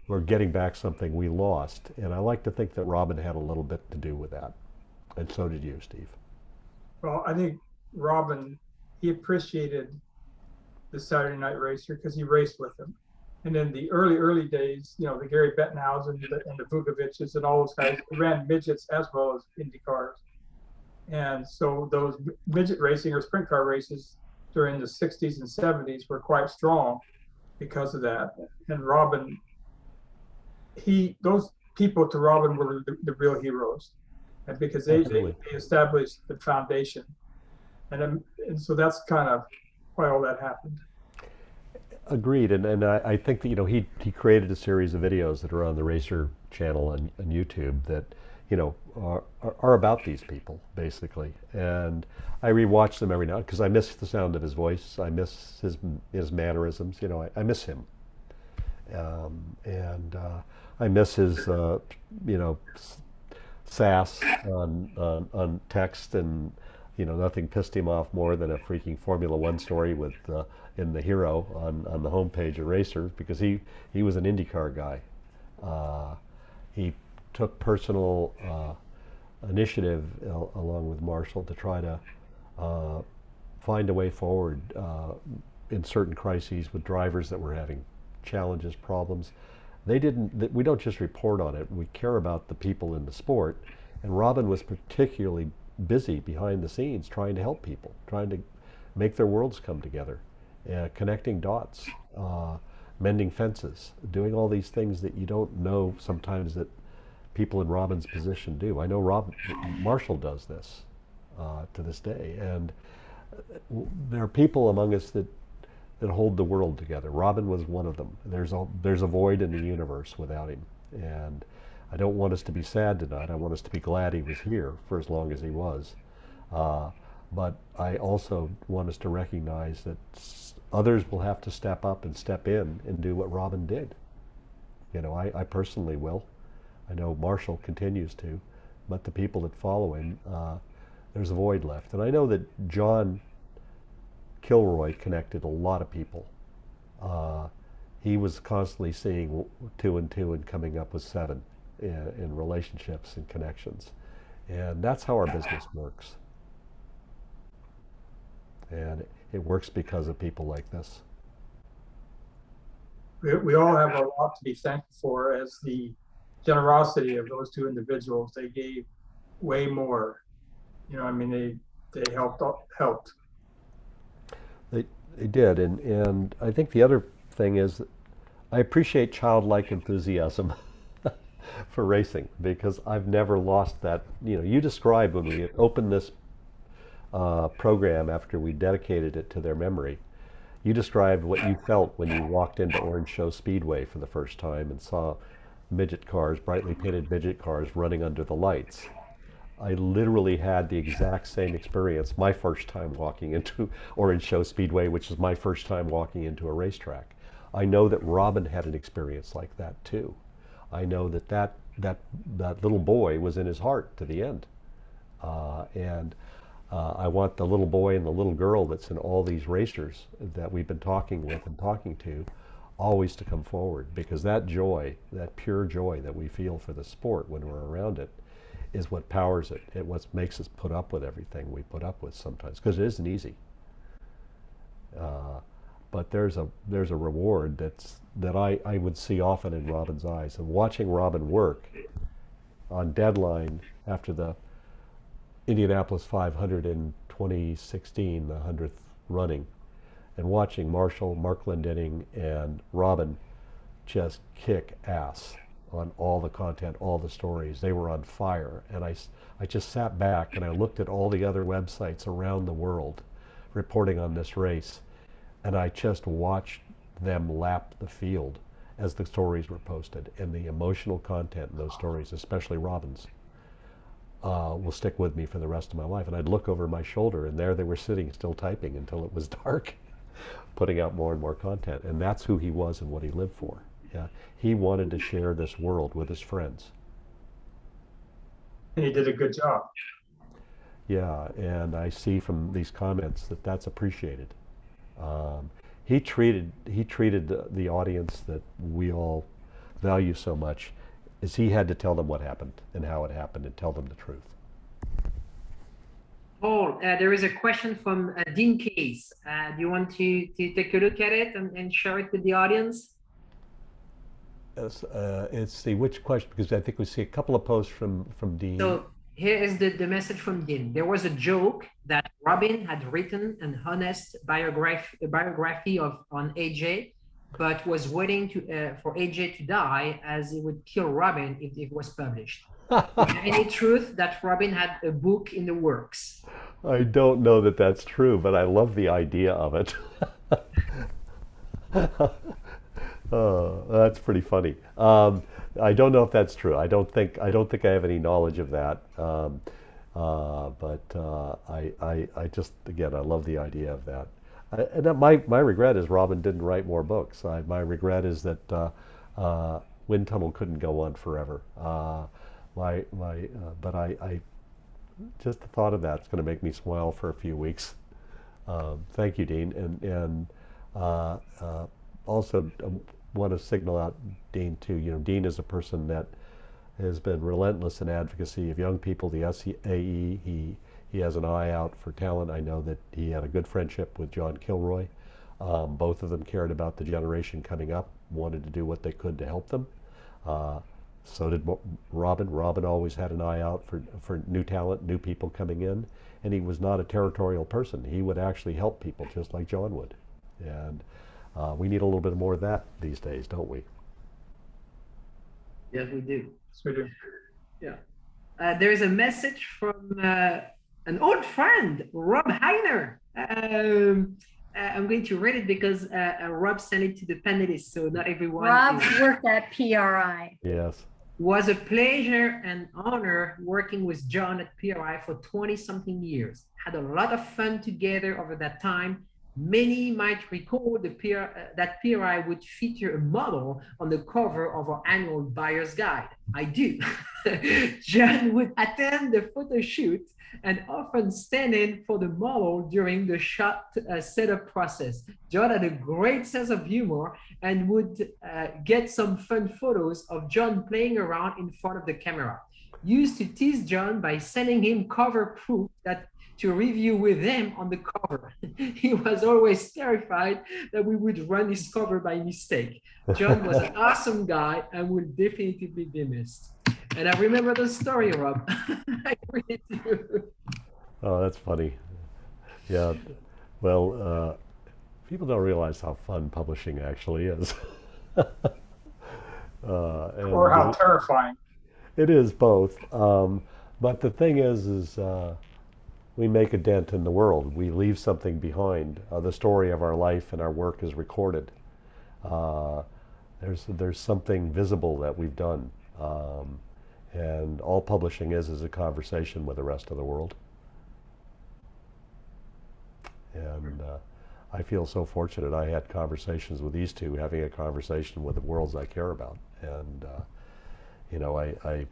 we're getting back something we lost. And I like to think that Robin had a little bit to do with that. And so did you, Steve. Well, I think Robin, he appreciated the Saturday Night Racer because he raced with him. And in the early days, the Gary Bettenhausen and the Vukoviches and all those guys ran midgets as well as Indy cars. And so those midget racing or sprint car races during the 60s and 70s were quite strong because of that. And Robin, those people to Robin were the real heroes, and because they established the foundation. And so that's kind of why all that happened. Agreed, and I think that he created a series of videos that are on the Racer channel on YouTube that are about these people basically, and I rewatch them every now because I miss the sound of his voice, I miss his mannerisms, I miss him, and I miss his sass on text, and nothing pissed him off more than a freaking Formula One story with in the hero on the homepage of Racer, because he was an IndyCar guy. He took personal initiative along with Marshall to try to find a way forward in certain crises with drivers that were having challenges, problems. We don't just report on it, we care about the people in the sport. And Robin was particularly busy behind the scenes trying to help people, trying to make their worlds come together, connecting dots, mending fences, doing all these things that you don't know sometimes that people in Robin's position do. I know Marshall does this to this day, and there are people among us that hold the world together. Robin was one of them. There's a void in the universe without him, and I don't want us to be sad tonight. I want us to be glad he was here for as long as he was. But I also want us to recognize that others will have to step up and step in and do what Robin did. I personally will. I know Marshall continues to, but the people that follow him, there's a void left. And I know that John Kilroy connected a lot of people. He was constantly seeing 2 and 2 and coming up with 7 in relationships and connections. And that's how our business works. And it works because of people like this. We all have a lot to be thankful for as the generosity of those two individuals. They gave way more. You know, I mean, they helped. They did, and I think the other thing is that I appreciate childlike enthusiasm for racing, because I've never lost that. You know, you described when we opened this program after we dedicated it to their memory. You described what you felt when you walked into Orange Show Speedway for the first time and saw midget cars, brightly painted midget cars running under the lights. I literally had the exact same experience my first time walking into Orange Show Speedway, which is my first time walking into a racetrack. I know that Robin had an experience like that too. I know that little boy was in his heart to the end. I want the little boy and the little girl that's in all these racers that we've been talking with and talking to always to come forward, because that joy, that pure joy that we feel for the sport when we're around it, is what powers it. It what makes us put up with everything we put up with sometimes, because it isn't easy. But there's a reward that I would see often in Robin's eyes. And watching Robin work on deadline after the Indianapolis 500 in 2016, the 100th running, and watching Marshall, Mark Glendenning, and Robin just kick ass on all the content, all the stories. They were on fire. And I just sat back and I looked at all the other websites around the world reporting on this race, and I just watched them lap the field as the stories were posted. And the emotional content in those stories, especially Robin's, will stick with me for the rest of my life. And I'd look over my shoulder, and there they were sitting still typing until it was dark, putting out more and more content. And that's who he was and what he lived for. Yeah, he wanted to share this world with his friends. And he did a good job. Yeah, and I see from these comments that that's appreciated. He treated the audience that we all value so much, as he had to tell them what happened and how it happened and tell them the truth. Paul, there is a question from Dean Case. Do you want to take a look at it and share it with the audience? Yes, it's the which question, because I think we see a couple of posts from Dean. So here is the message from Dean. There was a joke that Robin had written an honest biography on AJ, but was waiting for AJ to die, as it would kill Robin if it was published. Any truth that Robin had a book in the works? I don't know that that's true, but I love the idea of it. That's pretty funny. I don't know if that's true. I don't think I have any knowledge of that. But I just, again, I love the idea of that. And my regret is Robin didn't write more books. My regret is that Wind Tunnel couldn't go on forever. But I just the thought of that's going to make me smile for a few weeks. Thank you, Dean, and also want to signal out Dean too. You know, Dean is a person that has been relentless in advocacy of young people, the SAE. He has an eye out for talent. I know that he had a good friendship with John Kilroy. Both of them cared about the generation coming up, wanted to do what they could to help them. So did Robin. Robin always had an eye out for new talent, new people coming in, and he was not a territorial person. He would actually help people just like John would. And we need a little bit more of that these days, don't we? Yes, we do. Yes, we do. Yeah. There is a message from an old friend, Rob Heiner. I'm going to read it because Rob sent it to the panelists, so not everyone. Rob worked at PRI. Yes. Was a pleasure and honor working with John at PRI for 20-something years. Had a lot of fun together over that time. Many might recall that PRI would feature a model on the cover of our annual buyer's guide. I do. John would attend the photo shoot and often stand in for the model during the shot setup process. John had a great sense of humor and would get some fun photos of John playing around in front of the camera. Used to tease John by sending him cover proof that to review with him on the cover. He was always terrified that we would run his cover by mistake. John was an awesome guy and will definitely be missed. And I remember the story, Rob. I really do. Oh, that's funny. Yeah. Well, people don't realize how fun publishing actually is. Or how terrifying. It is both. But the thing is we make a dent in the world. We leave something behind. The story of our life and our work is recorded. There's something visible that we've done. And all publishing is a conversation with the rest of the world. And I feel so fortunate. I had conversations with these two, having a conversation with the worlds I care about. And you know, I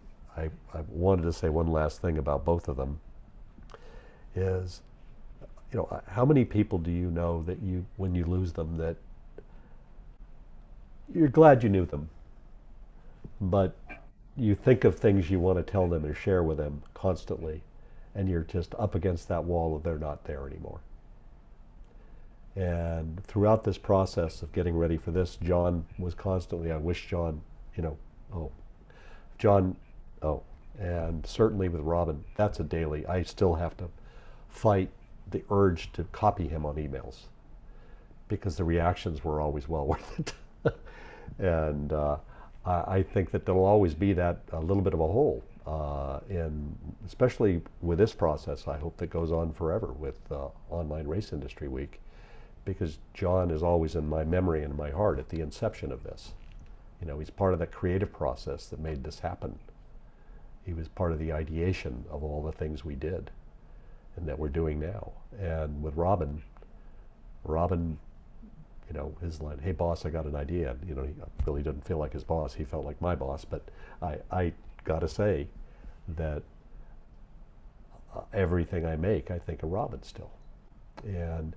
wanted to say one last thing about both of them. Is, you know, how many people do you know that you, when you lose them, that you're glad you knew them, but you think of things you want to tell them and share with them constantly, and you're just up against that wall of they're not there anymore. And throughout this process of getting ready for this, John was constantly, I wish John, you know, oh, John, oh, and certainly with Robin, that's a daily. I still have to fight the urge to copy him on emails because the reactions were always well worth it. And I think that there'll always be that a little bit of a hole, in especially with this process. I hope that goes on forever with Online Race Industry Week, because John is always in my memory and my heart at the inception of this. You know, he's part of that creative process that made this happen. He was part of the ideation of all the things we did and that we're doing now. And with Robin, you know, his line, "Hey boss, I got an idea." You know, he really didn't feel like his boss. He felt like my boss. But I gotta say that everything I make, I think of Robin still. And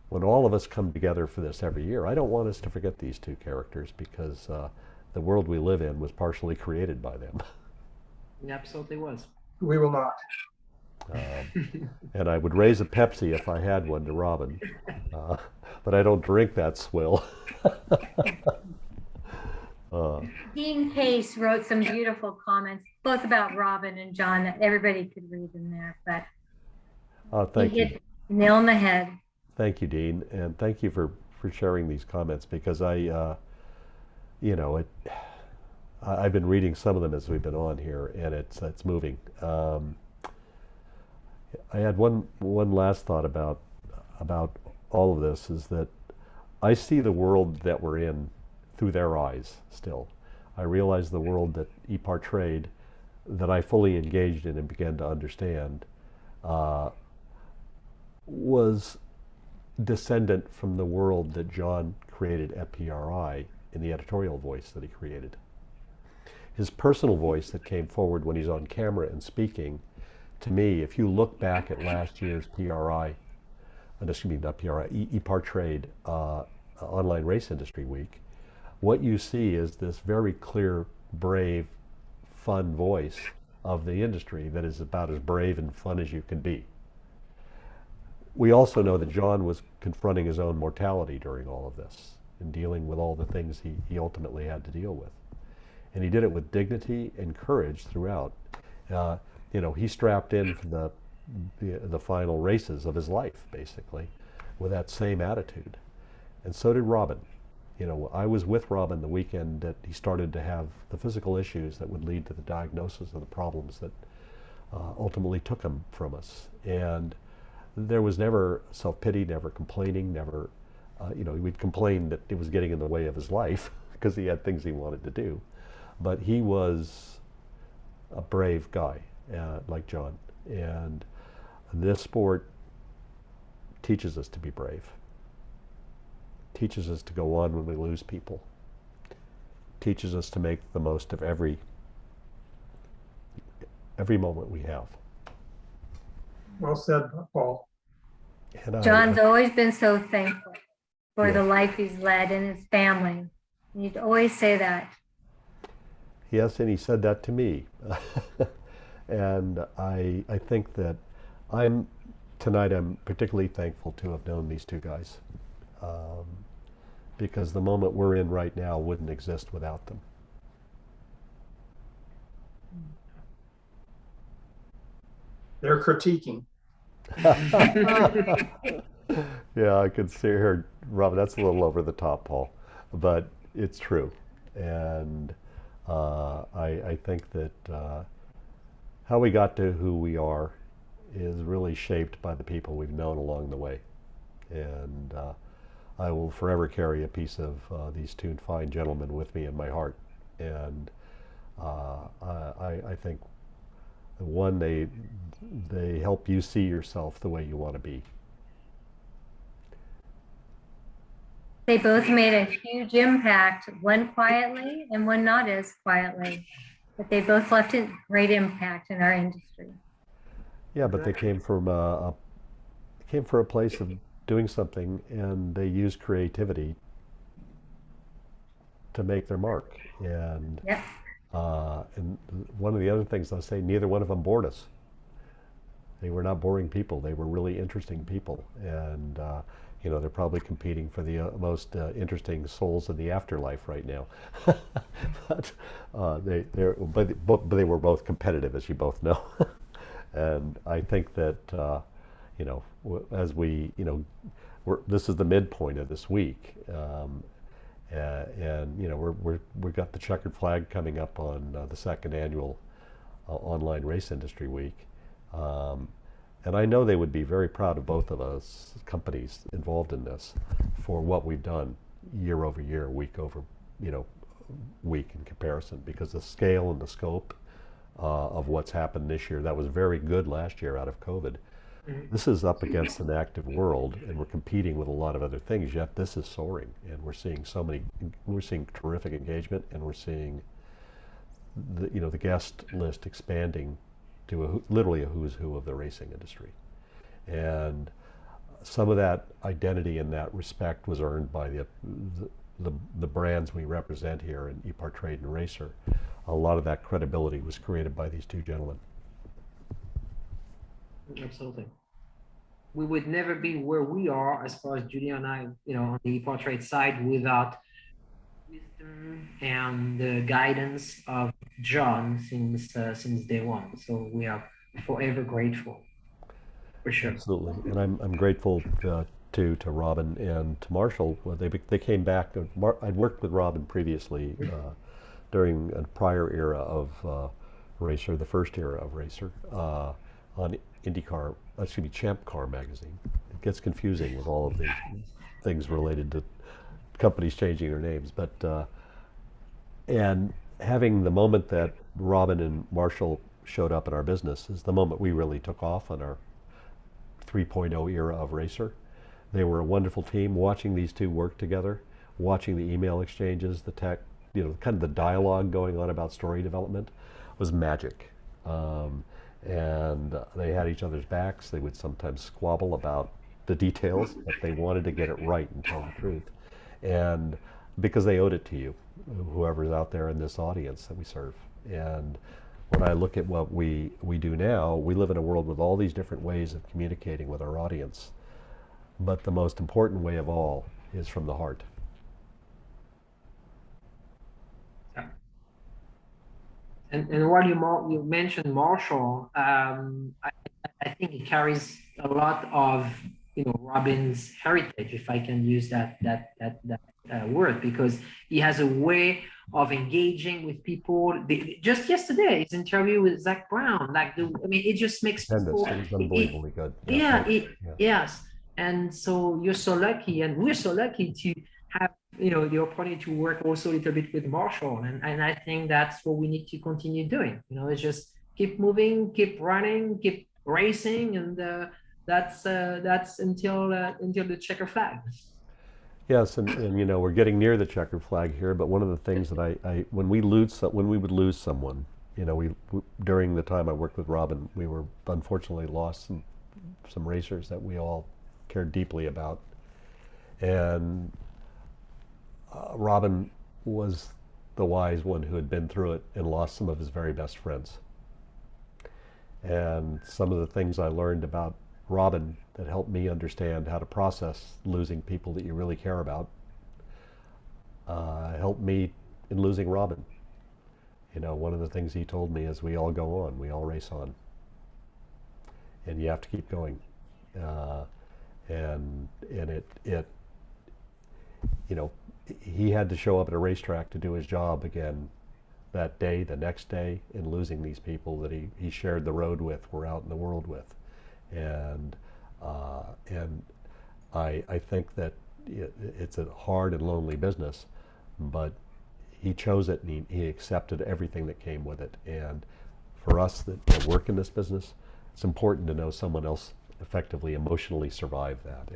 when all of us come together for this every year, I don't want us to forget these two characters, because the world we live in was partially created by them. It absolutely was. We will not. And I would raise a Pepsi if I had one to Robin, but I don't drink that swill. Dean Case wrote some beautiful comments, both about Robin and John, that everybody could read in there, but Thank he you. hit the nail on the head. Thank you, Dean, and thank you for sharing these comments, because you know, I've been reading some of them as we've been on here, and it's moving. I had one last thought about all of this, is that I see the world that we're in through their eyes still. I realize the world that EPARTRADE, that I fully engaged in and began to understand, was descendant from the world that John created at PRI in the editorial voice that he created. His personal voice that came forward when he's on camera and speaking, to me, if you look back at last year's PRI, excuse me, not PRI, EPARTRADE Online Race Industry Week, what you see is this very clear, brave, fun voice of the industry that is about as brave and fun as you can be. We also know that John was confronting his own mortality during all of this and dealing with all the things he ultimately had to deal with. And he did it with dignity and courage throughout. You know, he strapped in for the final races of his life, basically, with that same attitude. And so did Robin. You know, I was with Robin the weekend that he started to have the physical issues that would lead to the diagnosis of the problems that ultimately took him from us. And there was never self-pity, never complaining, never, you know, we'd complain that it was getting in the way of his life because he had things he wanted to do. But he was a brave guy, like John. And this sport teaches us to be brave. Teaches us to go on when we lose people. Teaches us to make the most of every moment we have. Well said, Paul. And John's always been so thankful for Yeah. the life he's led and his family. You'd always say that. Yes, and he said that to me. And I think that I'm tonight I'm particularly thankful to have known these two guys, because the moment we're in right now wouldn't exist without them. They're critiquing. Yeah, I could see her, Robin. That's a little over the top, Paul, but it's true. And I think that how we got to who we are is really shaped by the people we've known along the way. And I will forever carry a piece of these two fine gentlemen with me in my heart. And I think, one, they help you see yourself the way you want to be. They both made a huge impact, one quietly and one not as quietly, but they both left a great impact in our industry. Yeah, but they came from a place of doing something, and they used creativity to make their mark. And Yep. and one of the other things I'll say, neither one of them bored us. They were not boring people. They were really interesting people, and you know, they're probably competing for the most interesting souls in the afterlife right now. But they were both competitive, as you both know. And I think that you know, as we, you know, this is the midpoint of this week, and you know, we've got the checkered flag coming up on the second annual online race industry week. And I know they would be very proud of both of us companies involved in this for what we've done year over year, week over, you know, week in comparison, because the scale and the scope of what's happened this year, that was very good last year out of COVID. This is up against an active world, and we're competing with a lot of other things, yet this is soaring, and we're seeing terrific engagement, and we're seeing the, you know, the guest list expanding to literally a who's who of the racing industry. And some of that identity and that respect was earned by the brands we represent here in EPARTRADE and RACER. A lot of that credibility was created by these two gentlemen. Absolutely. We would never be where we are, as far as Judy and I, you know, on the portrait side, without wisdom and the guidance of John since day one. So we are forever grateful, for sure. Absolutely, and I'm grateful to Robin and to Marshall. Well, they came back. I'd worked with Robin previously during a prior era of RACER, the first era of RACER, on IndyCar, Champ Car magazine. It gets confusing with all of the things related to companies changing their names, but and having the moment that Robin and Marshall showed up in our business is the moment we really took off on our 3.0 era of RACER. They were a wonderful team. Watching these two work together, watching the email exchanges, the tech, you know, kind of the dialogue going on about story development was magic. And they had each other's backs. They would sometimes squabble about the details, but they wanted to get it right and tell the truth. And because they owed it to you, whoever's out there in this audience that we serve. And when I look at what we do now, we live in a world with all these different ways of communicating with our audience. But the most important way of all is from the heart. And while you mentioned Marshall, I think he carries a lot of, you know, Robin's heritage, if I can use that word, because he has a way of engaging with people. Just yesterday, his interview with Zach Brown, it just makes people. It was unbelievably good. Yes. And so you're so lucky, and we're so lucky to have, you know, the opportunity to work also a little bit with Marshall, and I think that's what we need to continue doing. You know, it's just keep moving, keep running, keep racing, and that's until the checker flag. Yes, and you know, we're getting near the checkered flag here. But one of the things that when we would lose someone, you know, during the time I worked with Robin, we were unfortunately lost some racers that we all cared deeply about, and Robin was the wise one who had been through it and lost some of his very best friends. And some of the things I learned about Robin that helped me understand how to process losing people that you really care about. Helped me in losing Robin. You know, one of the things he told me is we all go on, we all race on. And you have to keep going. And it, you know, he had to show up at a racetrack to do his job again that day, the next day, in losing these people that he shared the road with, were out in the world with. And I think that it's a hard and lonely business, but he chose it and he accepted everything that came with it. And for us that work in this business, it's important to know someone else effectively emotionally survived that.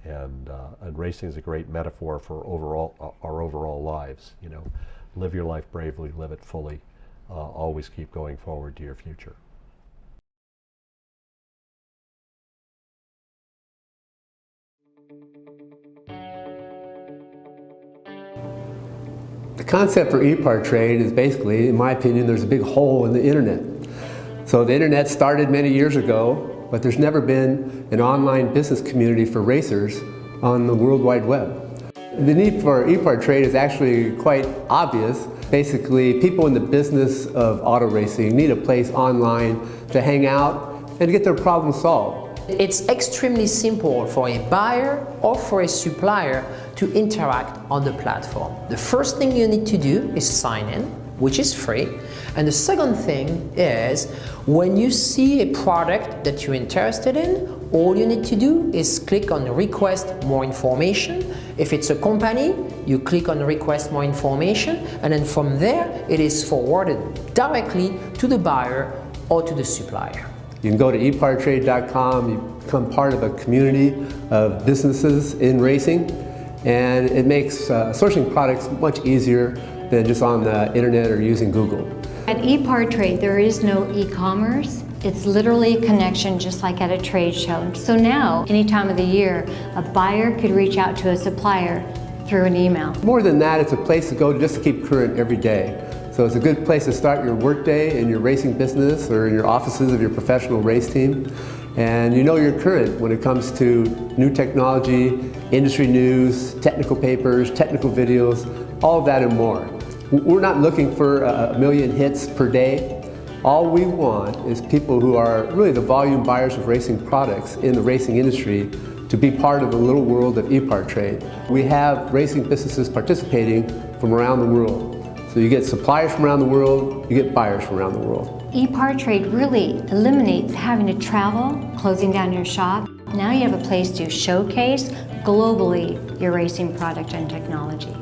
And racing is a great metaphor for our overall lives. You know, live your life bravely, live it fully, always keep going forward to your future. The concept for EPARTRADE is basically, in my opinion, there's a big hole in the internet. So the internet started many years ago, but there's never been an online business community for racers on the World Wide Web. The need for EPARTRADE is actually quite obvious. Basically, people in the business of auto racing need a place online to hang out and get their problems solved. It's extremely simple for a buyer or for a supplier to interact on the platform. The first thing you need to do is sign in, which is free. And the second thing is, when you see a product that you're interested in, all you need to do is click on request more information. If it's a company, you click on request more information, and then from there, it is forwarded directly to the buyer or to the supplier. You can go to epartrade.com, you become part of a community of businesses in racing, and it makes sourcing products much easier than just on the internet or using Google. At EPARTRADE, there is no e-commerce. It's literally a connection just like at a trade show. So now, any time of the year, a buyer could reach out to a supplier through an email. More than that, it's a place to go just to keep current every day. So it's a good place to start your workday in your racing business or in your offices of your professional race team. And you know you're current when it comes to new technology, industry news, technical papers, technical videos, all of that and more. We're not looking for a million hits per day. All we want is people who are really the volume buyers of racing products in the racing industry to be part of the little world of EPARTRADE. We have racing businesses participating from around the world. So you get suppliers from around the world, you get buyers from around the world. EPARTRADE really eliminates having to travel, closing down your shop. Now you have a place to showcase globally your racing product and technology.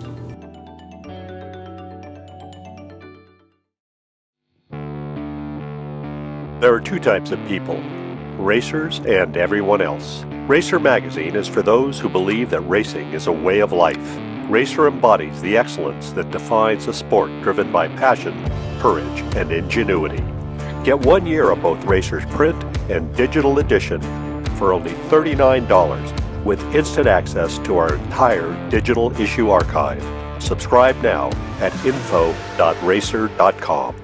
There are two types of people, racers and everyone else. Racer magazine is for those who believe that racing is a way of life. Racer embodies the excellence that defines a sport driven by passion, courage, and ingenuity. Get 1 year of both Racer's print and digital edition for only $39 with instant access to our entire digital issue archive. Subscribe now at info.racer.com.